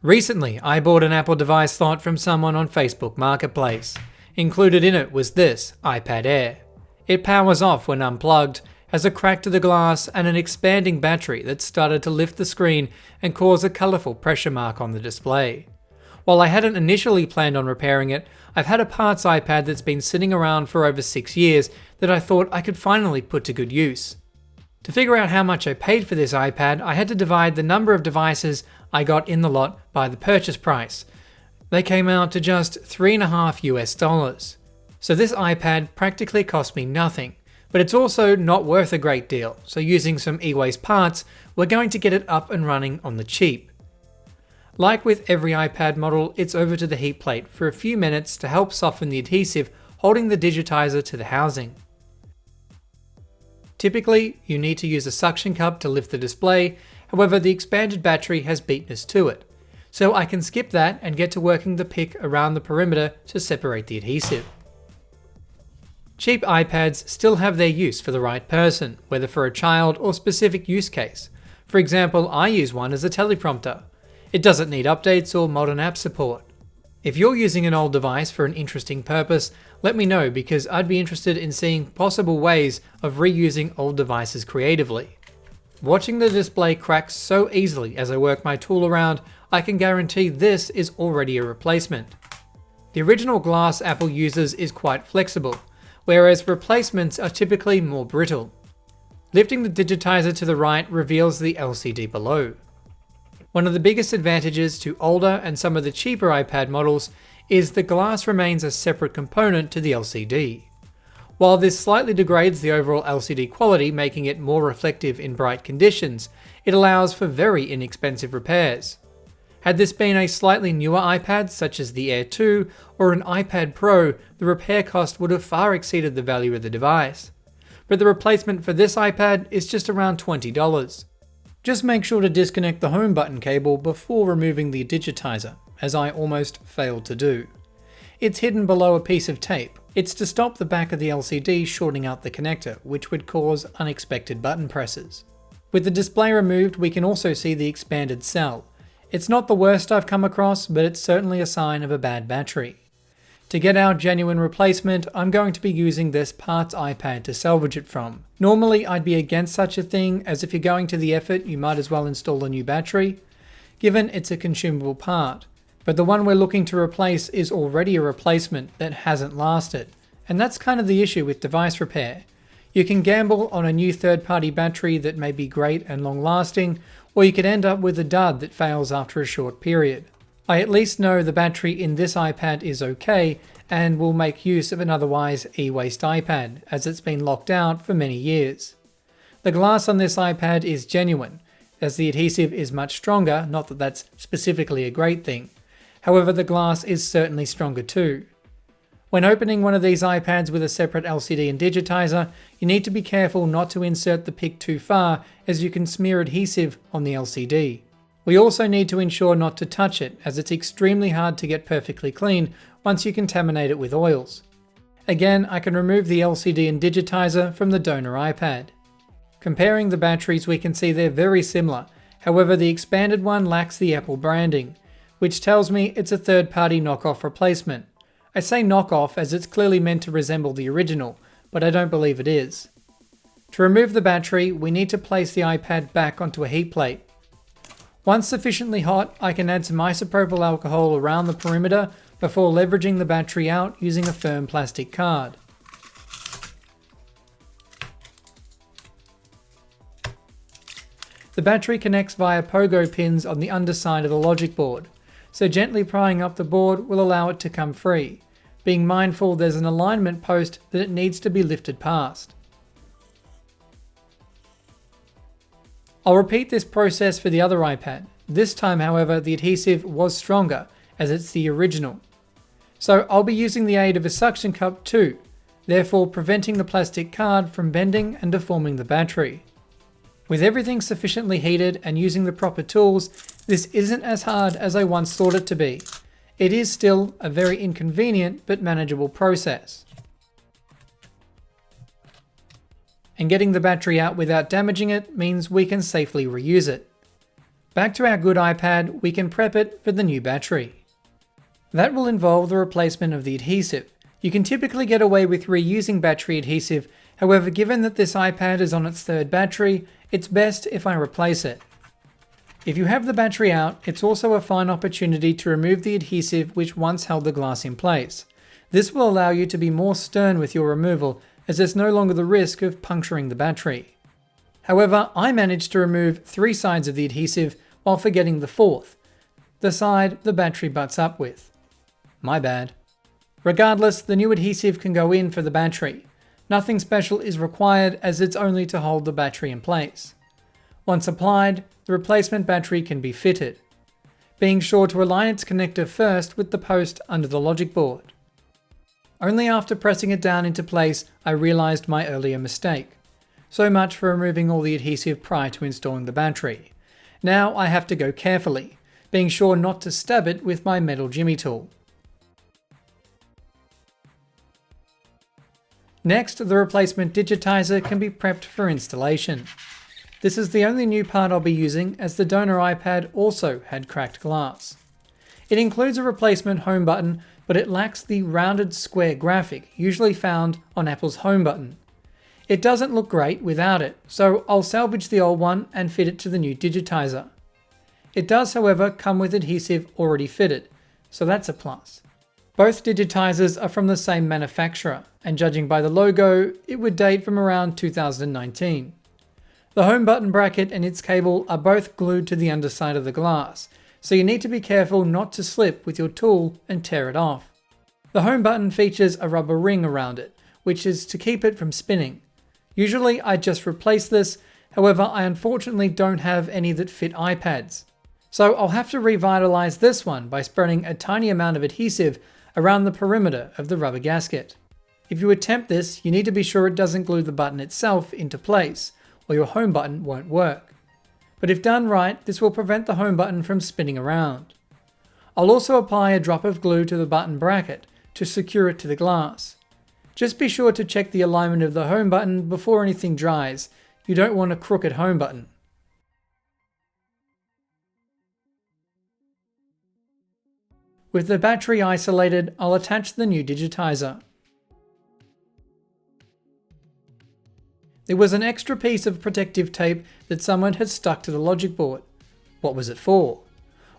Recently, I bought an Apple device slot from someone on Facebook Marketplace. Included in it was this iPad Air. It powers off when unplugged, has a crack to the glass and an expanding battery that started to lift the screen and cause a colourful pressure mark on the display. While I hadn't initially planned on repairing it, I've had a parts iPad that's been sitting around for over 6 years that I thought I could finally put to good use. To figure out how much I paid for this iPad, I had to divide the number of devices I got in the lot by the purchase price. They came out to just $3.50. So this iPad practically cost me nothing, but it's also not worth a great deal, so using some e-waste parts, we're going to get it up and running on the cheap. Like with every iPad model, it's over to the heat plate for a few minutes to help soften the adhesive holding the Digitizer to the housing. Typically, you need to use a suction cup to lift the display, however the expanded battery has beatness to it, so I can skip that and get to working the pick around the perimeter to separate the adhesive. Cheap iPads still have their use for the right person, whether for a child or specific use case. For example, I use one as a teleprompter. It doesn't need updates or modern app support. If you're using an old device for an interesting purpose, let me know because I'd be interested in seeing possible ways of reusing old devices creatively. Watching the display crack so easily as I work my tool around, I can guarantee this is already a replacement. The original glass Apple uses is quite flexible, whereas replacements are typically more brittle. Lifting the Digitizer to the right reveals the LCD below. One of the biggest advantages to older and some of the cheaper iPad models is the glass remains a separate component to the LCD. While this slightly degrades the overall LCD quality, making it more reflective in bright conditions, it allows for very inexpensive repairs. Had this been a slightly newer iPad, such as the Air 2 or an iPad Pro, the repair cost would have far exceeded the value of the device. But the replacement for this iPad is just around $20. Just make sure to disconnect the home button cable before removing the Digitizer, as I almost failed to do. It's hidden below a piece of tape. It's to stop the back of the LCD shorting out the connector, which would cause unexpected button presses. With the display removed, we can also see the expanded cell. It's not the worst I've come across, but it's certainly a sign of a bad battery. To get our genuine replacement, I'm going to be using this parts iPad to salvage it from. Normally I'd be against such a thing, as if you're going to the effort you might as well install a new battery, given it's a consumable part. But the one we're looking to replace is already a replacement that hasn't lasted, and that's kind of the issue with device repair. You can gamble on a new third-party battery that may be great and long-lasting, or you could end up with a dud that fails after a short period. I at least know the battery in this iPad is okay and will make use of an otherwise e-waste iPad, as it's been locked out for many years. The glass on this iPad is genuine, as the adhesive is much stronger, not that that's specifically a great thing. However, the glass is certainly stronger too. When opening one of these iPads with a separate LCD and Digitizer, you need to be careful not to insert the pick too far, as you can smear adhesive on the LCD. We also need to ensure not to touch it, as it's extremely hard to get perfectly clean once you contaminate it with oils. Again, I can remove the LCD and Digitizer from the donor iPad. Comparing the batteries, we can see they're very similar, however the expanded one lacks the Apple branding, which tells me it's a third-party knockoff replacement. I say knockoff as it's clearly meant to resemble the original, but I don't believe it is. To remove the battery, we need to place the iPad back onto a heat plate. Once sufficiently hot, I can add some isopropyl alcohol around the perimeter before leveraging the battery out using a firm plastic card. The battery connects via pogo pins on the underside of the logic board, so gently prying up the board will allow it to come free, being mindful there's an alignment post that it needs to be lifted past. I'll repeat this process for the other iPad. This time, however, the adhesive was stronger, as it's the original. So I'll be using the aid of a suction cup too, therefore preventing the plastic card from bending and deforming the battery. With everything sufficiently heated and using the proper tools, this isn't as hard as I once thought it to be. It is still a very inconvenient but manageable process. And getting the battery out without damaging it means we can safely reuse it. Back to our good iPad, we can prep it for the new battery. That will involve the replacement of the adhesive. You can typically get away with reusing battery adhesive, however, given that this iPad is on its third battery, it's best if I replace it. If you have the battery out, it's also a fine opportunity to remove the adhesive which once held the glass in place. This will allow you to be more stern with your removal, as there's no longer the risk of puncturing the battery. However, I managed to remove 3 sides of the adhesive while forgetting the 4th, the side the battery butts up with. My bad. Regardless, the new adhesive can go in for the battery. Nothing special is required as it's only to hold the battery in place. Once applied, the replacement battery can be fitted, being sure to align its connector first with the post under the logic board. Only after pressing it down into place I realized my earlier mistake. So much for removing all the adhesive prior to installing the battery. Now I have to go carefully, being sure not to stab it with my metal jimmy tool. Next, the replacement Digitizer can be prepped for installation. This is the only new part I'll be using, as the donor iPad also had cracked glass. It includes a replacement home button, but it lacks the rounded square graphic usually found on Apple's home button. It doesn't look great without it, so I'll salvage the old one and fit it to the new Digitizer. It does, however, come with adhesive already fitted, so that's a plus. Both Digitizers are from the same manufacturer, and judging by the logo, it would date from around 2019. The home button bracket and its cable are both glued to the underside of the glass, so you need to be careful not to slip with your tool and tear it off. The home button features a rubber ring around it, which is to keep it from spinning. Usually I just replace this, however I unfortunately don't have any that fit iPads. So I'll have to revitalize this one by spreading a tiny amount of adhesive around the perimeter of the rubber gasket. If you attempt this, you need to be sure it doesn't glue the button itself into place, or your home button won't work. But if done right, this will prevent the home button from spinning around. I'll also apply a drop of glue to the button bracket to secure it to the glass. Just be sure to check the alignment of the home button before anything dries. You don't want a crooked home button. With the battery isolated, I'll attach the new Digitizer. There was an extra piece of protective tape that someone had stuck to the logic board. What was it for?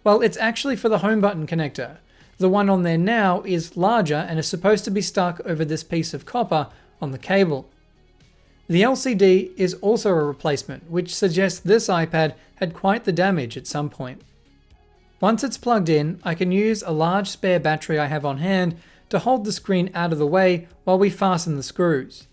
Well, it's actually for the home button connector. The one on there now is larger and is supposed to be stuck over this piece of copper on the cable. The LCD is also a replacement, which suggests this iPad had quite the damage at some point. Once it's plugged in, I can use a large spare battery I have on hand to hold the screen out of the way while we fasten the screws.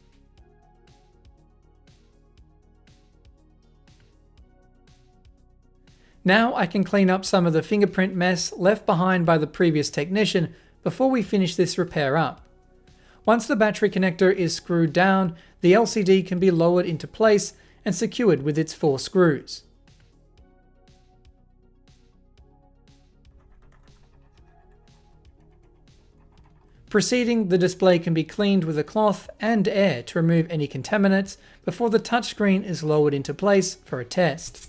Now I can clean up some of the fingerprint mess left behind by the previous technician before we finish this repair up. Once the battery connector is screwed down, the LCD can be lowered into place and secured with its 4 screws. Preceding, the display can be cleaned with a cloth and air to remove any contaminants before the touchscreen is lowered into place for a test.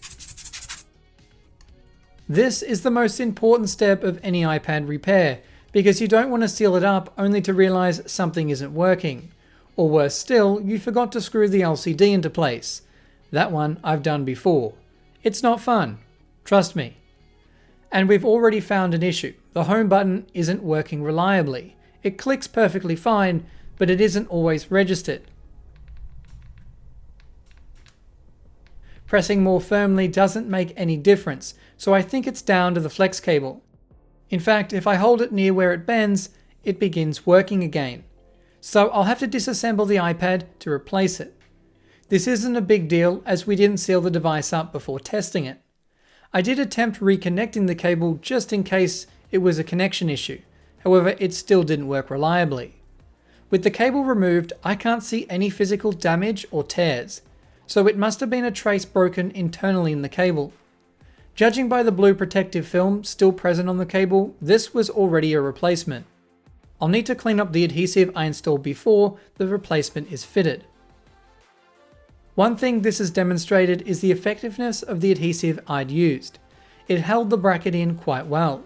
This is the most important step of any iPad repair, because you don't want to seal it up only to realize something isn't working. Or worse still, you forgot to screw the LCD into place. That one I've done before. It's not fun. Trust me. And we've already found an issue. The home button isn't working reliably. It clicks perfectly fine, but it isn't always registered. Pressing more firmly doesn't make any difference, so I think it's down to the flex cable. In fact, if I hold it near where it bends, it begins working again. So I'll have to disassemble the iPad to replace it. This isn't a big deal as we didn't seal the device up before testing it. I did attempt reconnecting the cable just in case it was a connection issue. However, it still didn't work reliably. With the cable removed, I can't see any physical damage or tears, so it must have been a trace broken internally in the cable. Judging by the blue protective film still present on the cable, this was already a replacement. I'll need to clean up the adhesive I installed before the replacement is fitted. One thing this has demonstrated is the effectiveness of the adhesive I'd used. it held the bracket in quite well.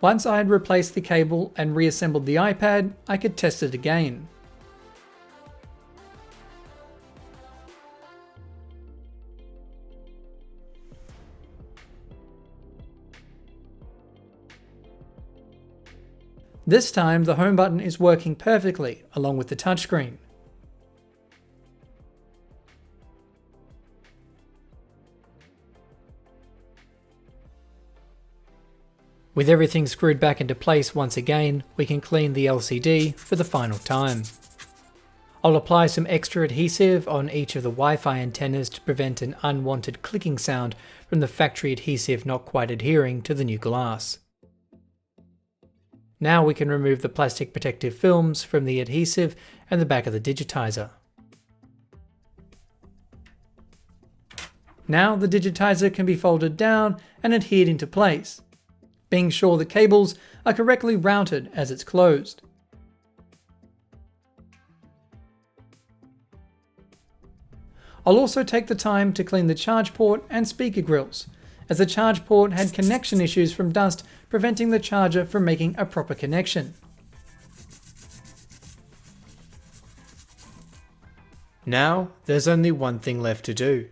Once I had replaced the cable and reassembled the iPad, I could test it again. This time the home button is working perfectly, along with the touchscreen. With everything screwed back into place once again, we can clean the LCD for the final time. I'll apply some extra adhesive on each of the Wi-Fi antennas to prevent an unwanted clicking sound from the factory adhesive not quite adhering to the new glass. Now we can remove the plastic protective films from the adhesive and the back of the Digitizer. Now the Digitizer can be folded down and adhered into place, being sure the cables are correctly routed as it's closed. I'll also take the time to clean the charge port and speaker grills, as the charge port had connection issues from dust preventing the charger from making a proper connection. Now there's only one thing left to do.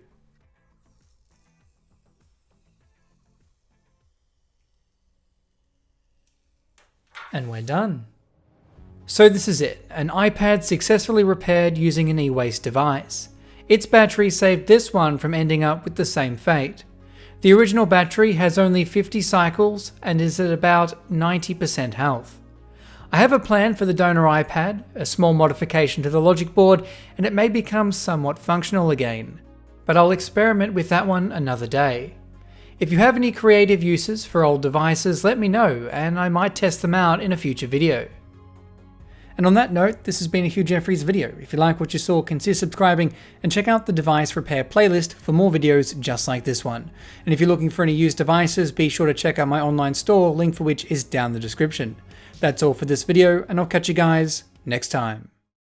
And we're done. So this is it, an iPad successfully repaired using an e-waste device. Its battery saved this one from ending up with the same fate. The original battery has only 50 cycles and is at about 90% health. I have a plan for the donor iPad, a small modification to the logic board, and it may become somewhat functional again. But I'll experiment with that one another day. If you have any creative uses for old devices, let me know, and I might test them out in a future video. And on that note, this has been a Hugh Jeffries video. If you like what you saw, consider subscribing and check out the device repair playlist for more videos just like this one. And if you're looking for any used devices, be sure to check out my online store, link for which is down the description. That's all for this video, and I'll catch you guys next time.